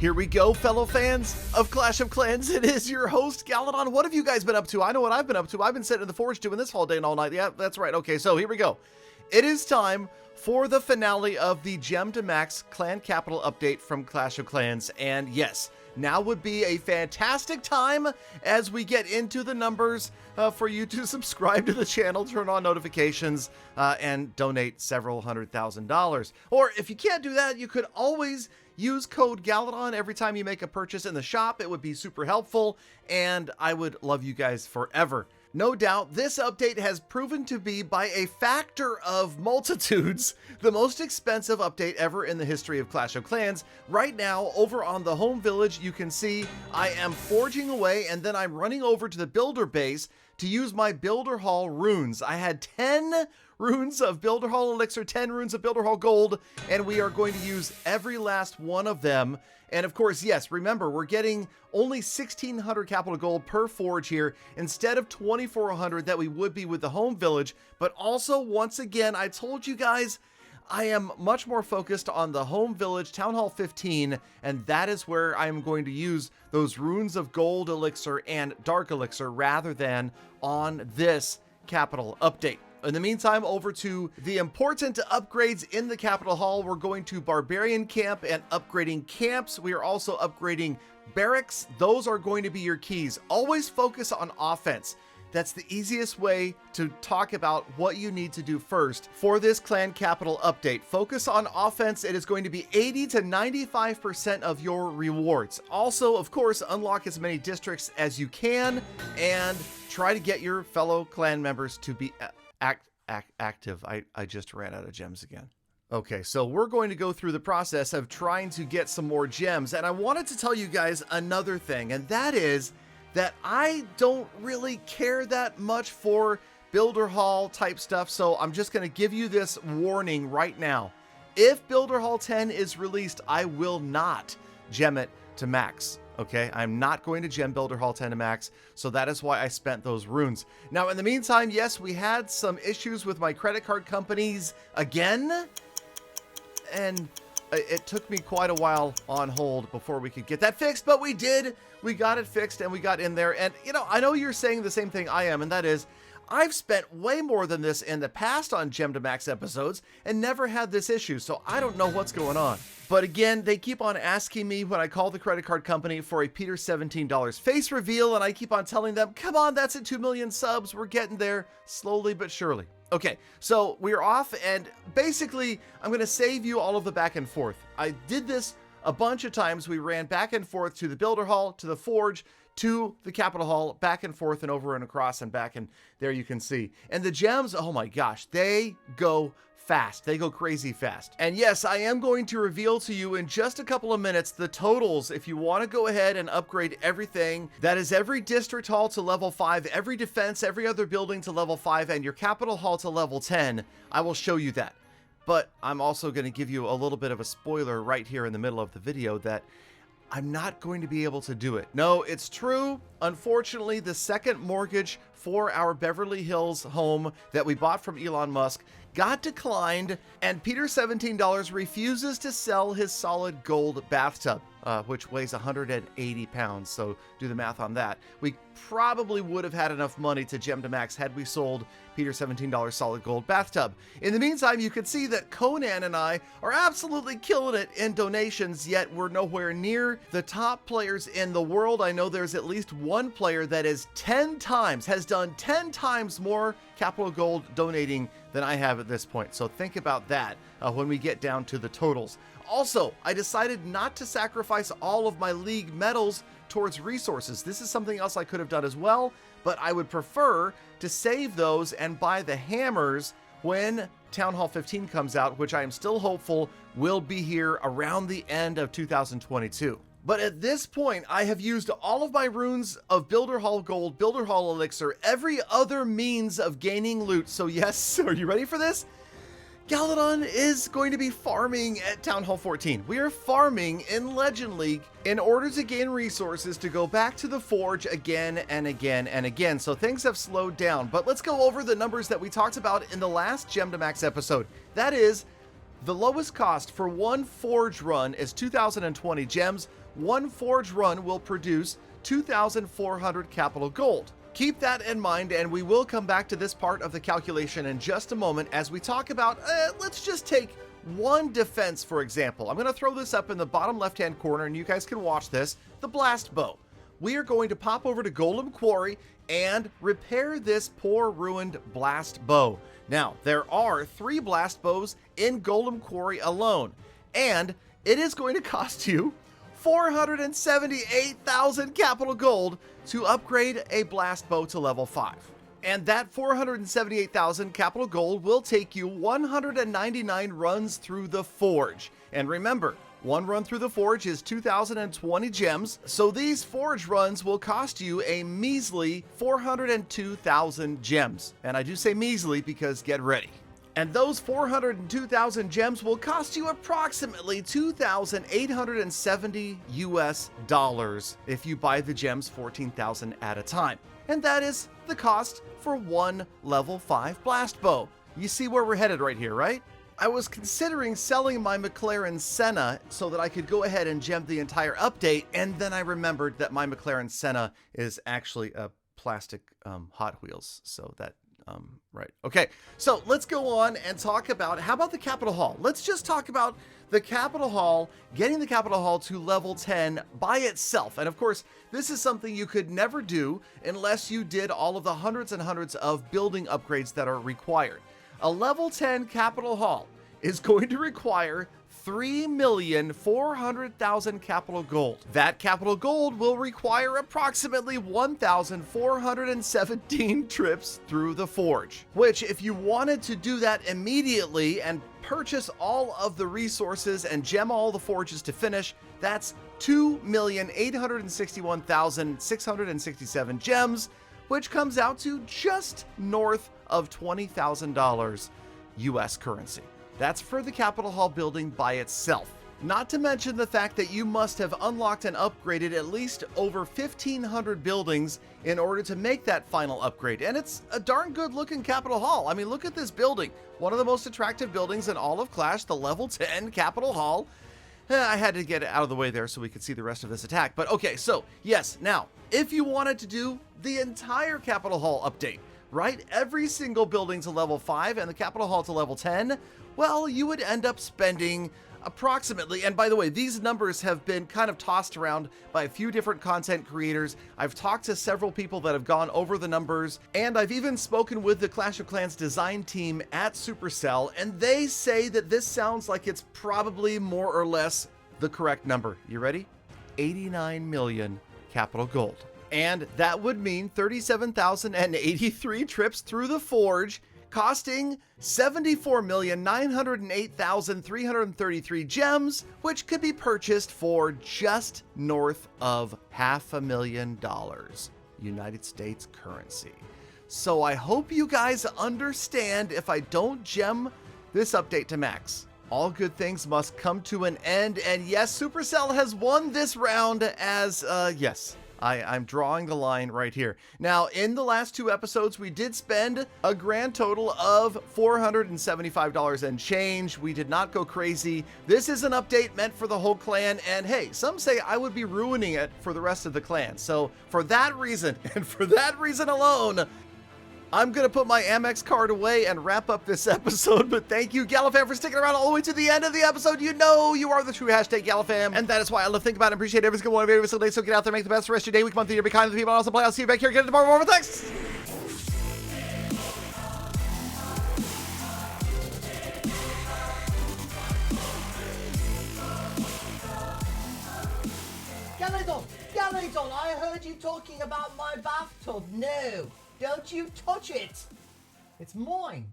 Here we go, fellow fans of Clash of Clans. It is your host, Galadon. What have you guys been up to? I know what I've been up to. I've been sitting in the forge doing this all day and all night. Yeah, that's right. Okay, so here we go. It is time for the finale of the Gem to Max Clan Capital update from Clash of Clans. And yes, now would be a fantastic time as we get into the numbers for you to subscribe to the channel, turn on notifications, and donate several $100,000. Or if you can't do that, you could always use code Galadon every time you make a purchase in the shop. It would be super helpful, and I would love you guys forever. No doubt, this update has proven to be, by a factor of multitudes, the most expensive update ever in the history of Clash of Clans. Right now, over on the home village, you can see I am forging away, and then I'm running over to the builder base to use my Builder Hall runes. I had 10 runes of Builder Hall Elixir, 10 runes of Builder Hall Gold, and we are going to use every last one of them. And of course, yes, remember, we're getting only 1,600 capital gold per forge here instead of 2,400 that we would be with the home village. But also, once again, I told you guys, I am much more focused on the home village, Town Hall 15, and that is where I am going to use those runes of gold elixir and dark elixir rather than on this capital update. In the meantime, over to the important upgrades in the Capital Hall. We're going to Barbarian Camp and upgrading camps. We are also upgrading barracks. Those are going to be your keys. Always focus on offense. That's the easiest way to talk about what you need to do first for this Clan Capital update. Focus on offense. It is going to be 80 to 95% of your rewards. Also, of course, unlock as many districts as you can and try to get your fellow clan members to be active. I just ran out of gems again. Okay, so we're going to go through the process of trying to get some more gems. And I wanted to tell you guys another thing, and that is that I don't really care that much for Builder Hall type stuff. So I'm just going to give you this warning right now. If Builder Hall 10 is released, I will not gem it to max. Okay, I'm not going to gem Builder Hall 10 to max, so that is why I spent those runes. Now, in the meantime, yes, we had some issues with my credit card companies again, and it took me quite a while on hold before we could get that fixed, but we did. We got it fixed, and we got in there, and, you know, I know you're saying the same thing I am, and that is, I've spent way more than this in the past on Gem to Max episodes and never had this issue, so I don't know what's going on. But again, they keep on asking me when I call the credit card company for a Peter $17 face reveal, and I keep on telling them, come on, that's at 2 million subs. We're getting there slowly but surely. Okay, so we're off, and basically, I'm going to save you all of the back and forth. I did this a bunch of times. We ran back and forth to the Builder Hall, to the Forge, to the Capital Hall, back and forth and over and across and back, and there you can see. And the gems, oh my gosh, they go fast. They go crazy fast. And yes, I am going to reveal to you in just a couple of minutes the totals if you want to go ahead and upgrade everything. That is every district hall to level 5, every defense, every other building to level 5, and your Capital Hall to level 10. I will show you that. But I'm also going to give you a little bit of a spoiler right here in the middle of the video that I'm not going to be able to do it. No, it's true. Unfortunately, the second mortgage for our Beverly Hills home that we bought from Elon Musk got declined, and Peter $17 refuses to sell his solid gold bathtub, which weighs 180 pounds. So do the math on that. We probably would have had enough money to gem to max had we sold Peter $17 solid gold bathtub. In the meantime, you can see that Conan and I are absolutely killing it in donations, yet we're nowhere near the top players in the world. I know there's at least one player that is has done 10 times more capital gold donating than I have at this point. So think about that when we get down to the totals. Also, I decided not to sacrifice all of my league medals towards resources. This is something else I could have done as well, but I would prefer to save those and buy the hammers when Town Hall 15 comes out, which I am still hopeful will be here around the end of 2022. But at this point, I have used all of my runes of Builder Hall Gold, Builder Hall Elixir, every other means of gaining loot. So yes, are you ready for this? Galadon is going to be farming at Town Hall 14. We are farming in Legend League in order to gain resources to go back to the Forge again and again and again. So things have slowed down, but let's go over the numbers that we talked about in the last Gem to Max episode. That is, the lowest cost for one Forge run is 2,020 gems, one forge run will produce 2,400 capital gold. Keep that in mind, and we will come back to this part of the calculation in just a moment as we talk about, let's just take one defense, for example. I'm going to throw this up in the bottom left-hand corner, and you guys can watch this, the blast bow. We are going to pop over to Golem Quarry and repair this poor ruined blast bow. Now, there are 3 blast bows in Golem Quarry alone, and it is going to cost you 478,000 capital gold to upgrade a blast bow to level 5. And that 478,000 capital gold will take you 199 runs through the forge. And remember, one run through the forge is 2,020 gems, so these forge runs will cost you a measly 402,000 gems. And I do say measly because get ready. And those 402,000 gems will cost you approximately $2,870 US if you buy the gems 14,000 at a time. And that is the cost for one level 5 blast bow. You see where we're headed right here, right? I was considering selling my McLaren Senna so that I could go ahead and gem the entire update, and then I remembered that my McLaren Senna is actually a plastic Hot Wheels, so that right. Okay, so let's go on and talk about, how about the Capital Hall? Let's just talk about the Capital Hall, getting the Capital Hall to level 10 by itself. And of course, this is something you could never do unless you did all of the hundreds and hundreds of building upgrades that are required. A level 10 Capital Hall is going to require 3,400,000 capital gold. That capital gold will require approximately 1,417 trips through the forge, which if you wanted to do that immediately and purchase all of the resources and gem all the forges to finish, that's 2,861,667 gems, which comes out to just north of $20,000 US currency. That's for the Capital Hall building by itself. Not to mention the fact that you must have unlocked and upgraded at least over 1,500 buildings in order to make that final upgrade. And it's a darn good looking Capital Hall. I mean, look at this building. One of the most attractive buildings in all of Clash, the level 10 Capital Hall. I had to get it out of the way there so we could see the rest of this attack. But okay, so yes, now, if you wanted to do the entire Capital Hall update, right? Every single building to level 5 and the Capital Hall to level 10, well, you would end up spending approximately, and by the way, these numbers have been kind of tossed around by a few different content creators. I've talked to several people that have gone over the numbers, and I've even spoken with the Clash of Clans design team at Supercell, and they say that this sounds like it's probably more or less the correct number. You ready? 89 million capital gold. And that would mean 37,083 trips through the forge, costing 74,908,333 gems, which could be purchased for just north of $500,000 United States currency. So I hope you guys understand, if I don't gem this update to max, all good things must come to an end. And yes, Supercell has won this round as, yes, I'm drawing the line right here. Now, in the last 2 episodes, we did spend a grand total of $475 and change. We did not go crazy. This is an update meant for the whole clan, and hey, some say I would be ruining it for the rest of the clan. So for that reason, and for that reason alone, I'm going to put my Amex card away and wrap up this episode, but thank you, Galafam, for sticking around all the way to the end of the episode. You know you are the true hashtag Galafam, and that is why I love, think about, and appreciate every single one of you every single day. So get out there, make the best rest of your day, week, month, year, be kind to the people, and also play. I'll see you back here again tomorrow. More thanks! Galadon, I heard you talking about my bathtub. No, don't you touch it. It's mine.